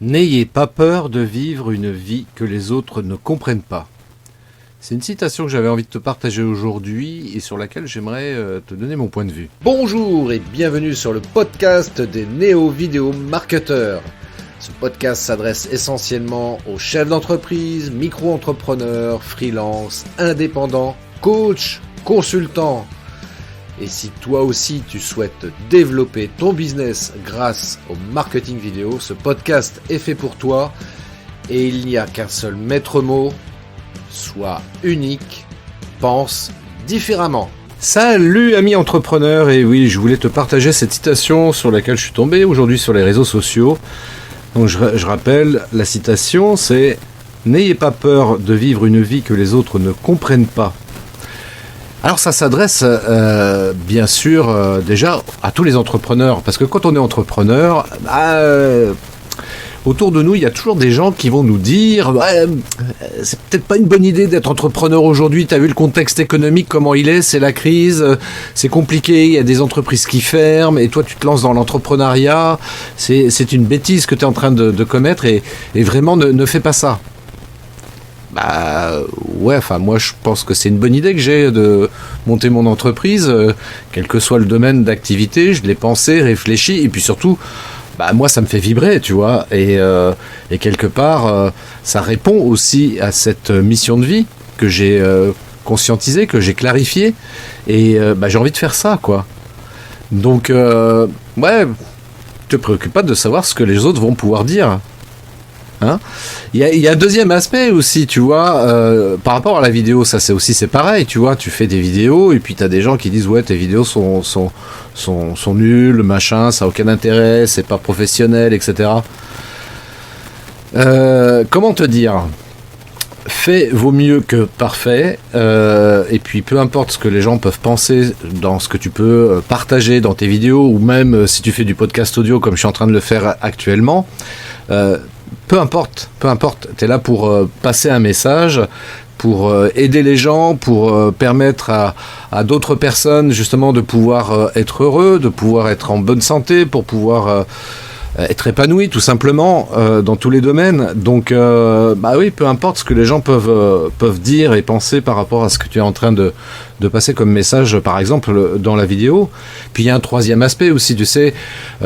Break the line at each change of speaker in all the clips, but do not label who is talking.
N'ayez pas peur de vivre une vie que les autres ne comprennent pas. C'est une citation que j'avais envie de te partager aujourd'hui et sur laquelle j'aimerais te donner mon point de vue.
Bonjour et bienvenue sur le podcast des néo-vidéo-marketeurs. Ce podcast s'adresse essentiellement aux chefs d'entreprise, micro-entrepreneurs, freelance, indépendants, coachs, consultants. Et si toi aussi tu souhaites développer ton business grâce au marketing vidéo, ce podcast est fait pour toi et il n'y a qu'un seul maître mot, sois unique, pense différemment.
Salut amis entrepreneurs, et oui, je voulais te partager cette citation sur laquelle je suis tombé aujourd'hui sur les réseaux sociaux. Donc je rappelle, la citation c'est « N'ayez pas peur de vivre une vie que les autres ne comprennent pas ». Alors ça s'adresse bien sûr déjà à tous les entrepreneurs, parce que quand on est entrepreneur, autour de nous il y a toujours des gens qui vont nous dire c'est peut-être pas une bonne idée d'être entrepreneur aujourd'hui, t'as vu le contexte économique comment il est, c'est la crise, c'est compliqué, il y a des entreprises qui ferment et toi tu te lances dans l'entrepreneuriat, c'est une bêtise que tu es en train de commettre et vraiment ne fais pas ça. Moi je pense que c'est une bonne idée que j'ai de monter mon entreprise, quel que soit le domaine d'activité, je l'ai pensé, réfléchi, et puis surtout, moi ça me fait vibrer, tu vois, et quelque part, ça répond aussi à cette mission de vie que j'ai conscientisée, que j'ai clarifiée, et j'ai envie de faire ça, quoi. Donc, te préoccupe pas de savoir ce que les autres vont pouvoir dire. Hein, il y a un deuxième aspect aussi, tu vois, par rapport à la vidéo, ça c'est pareil, tu vois, tu fais des vidéos et puis t'as des gens qui disent ouais tes vidéos sont nulles, machin, ça a aucun intérêt, c'est pas professionnel, etc. Comment te dire, fait vaut mieux que parfait, et puis peu importe ce que les gens peuvent penser dans ce que tu peux partager dans tes vidéos, ou même si tu fais du podcast audio comme je suis en train de le faire actuellement, peu importe, t'es là pour passer un message, pour aider les gens, pour permettre à d'autres personnes justement de pouvoir être heureux, de pouvoir être en bonne santé, pour pouvoir être épanoui tout simplement dans tous les domaines. Donc oui, peu importe ce que les gens peuvent dire et penser par rapport à ce que tu es en train de passer comme message, par exemple dans la vidéo. Puis il y a un troisième aspect aussi, tu sais,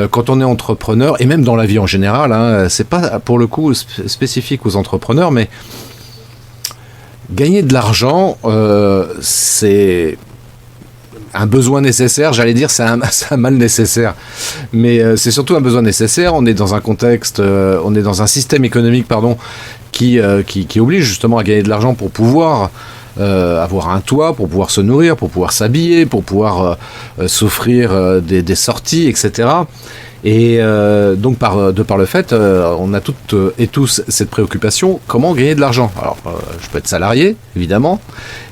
quand on est entrepreneur, et même dans la vie en général, hein, c'est pas pour le coup spécifique aux entrepreneurs, mais gagner de l'argent, c'est un besoin nécessaire, j'allais dire c'est un mal nécessaire, mais c'est surtout un besoin nécessaire. On est dans un contexte, on est dans un système économique qui oblige justement à gagner de l'argent pour pouvoir avoir un toit, pour pouvoir se nourrir, pour pouvoir s'habiller, pour pouvoir s'offrir des sorties, etc. Et donc par le fait, on a toutes et tous cette préoccupation, comment gagner de l'argent. Alors je peux être salarié évidemment,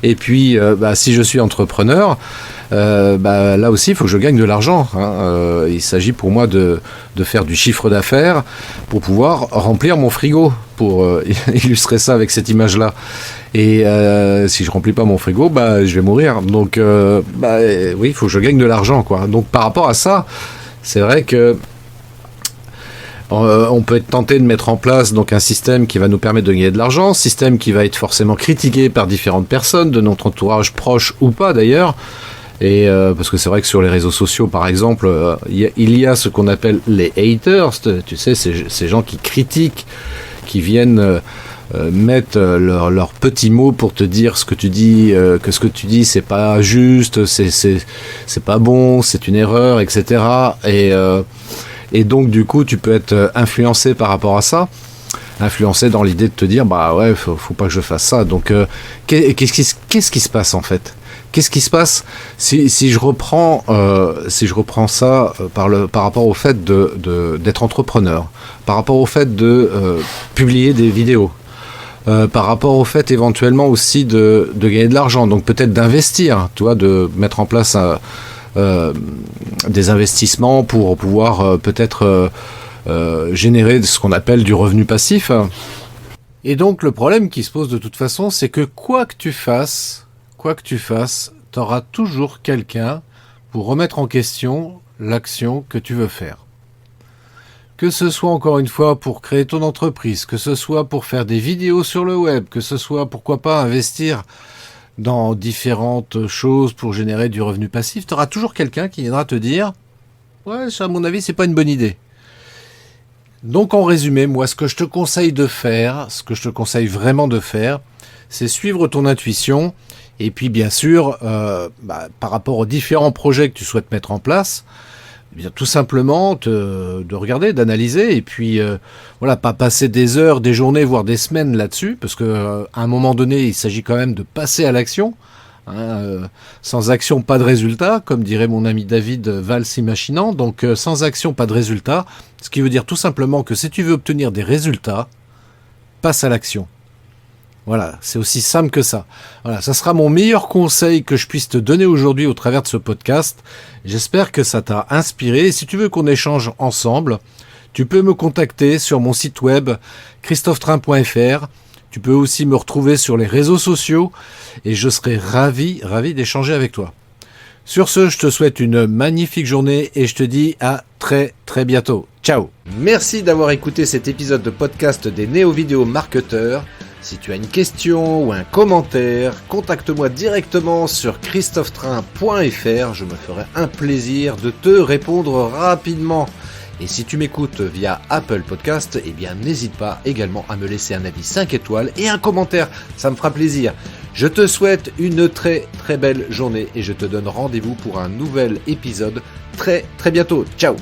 et puis si je suis entrepreneur, là aussi il faut que je gagne de l'argent, hein. Il s'agit pour moi de faire du chiffre d'affaires pour pouvoir remplir mon frigo, pour illustrer ça avec cette image là. Et si je remplis pas mon frigo, je vais mourir. Donc oui, il faut que je gagne de l'argent, quoi. Donc par rapport à ça, c'est vrai que on peut être tenté de mettre en place donc un système qui va nous permettre de gagner de l'argent, système qui va être forcément critiqué par différentes personnes, de notre entourage proche ou pas d'ailleurs. Et parce que c'est vrai que sur les réseaux sociaux, par exemple, il y a ce qu'on appelle les haters, tu sais, ces gens qui critiquent, qui viennent mettre leurs petits mots pour te dire ce que tu dis, que ce que tu dis c'est pas juste, c'est pas bon, c'est une erreur, etc. Et donc du coup tu peux être influencé par rapport à ça, influencé dans l'idée de te dire faut pas que je fasse ça. Donc qu'est-ce qui se passe en fait? Qu'est-ce qui se passe si je reprends ça par rapport au fait d'être entrepreneur, par rapport au fait de publier des vidéos, par rapport au fait éventuellement aussi de gagner de l'argent, donc peut-être d'investir, tu vois, de mettre en place des investissements pour pouvoir peut-être générer ce qu'on appelle du revenu passif. Et donc le problème qui se pose de toute façon, c'est que quoi que tu fasses, t'auras toujours quelqu'un pour remettre en question l'action que tu veux faire. Que ce soit encore une fois pour créer ton entreprise, que ce soit pour faire des vidéos sur le web, que ce soit pourquoi pas investir dans différentes choses pour générer du revenu passif, tu auras toujours quelqu'un qui viendra te dire « Ouais, ça à mon avis, c'est pas une bonne idée ». Donc en résumé, moi ce que je te conseille de faire, ce que je te conseille vraiment de faire, c'est suivre ton intuition et puis bien sûr, par rapport aux différents projets que tu souhaites mettre en place, eh bien, tout simplement de regarder, d'analyser et puis voilà, pas passer des heures, des journées, voire des semaines là-dessus, parce que à un moment donné, il s'agit quand même de passer à l'action. Sans action, pas de résultat, comme dirait mon ami David Valls Imaginant. Donc sans action, pas de résultat, ce qui veut dire tout simplement que si tu veux obtenir des résultats, passe à l'action. Voilà, c'est aussi simple que ça. Voilà, ça sera mon meilleur conseil que je puisse te donner aujourd'hui au travers de ce podcast. J'espère que ça t'a inspiré. Et si tu veux qu'on échange ensemble, tu peux me contacter sur mon site web christophetrain.fr. Tu peux aussi me retrouver sur les réseaux sociaux et je serai ravi d'échanger avec toi. Sur ce, je te souhaite une magnifique journée et je te dis à très bientôt. Ciao.
Merci d'avoir écouté cet épisode de podcast des Néo-Vidéo Marketeurs. Si tu as une question ou un commentaire, contacte-moi directement sur christophetrain.fr. Je me ferai un plaisir de te répondre rapidement. Et si tu m'écoutes via Apple Podcast, eh bien n'hésite pas également à me laisser un avis 5 étoiles et un commentaire, ça me fera plaisir. Je te souhaite une très belle journée et je te donne rendez-vous pour un nouvel épisode très bientôt. Ciao.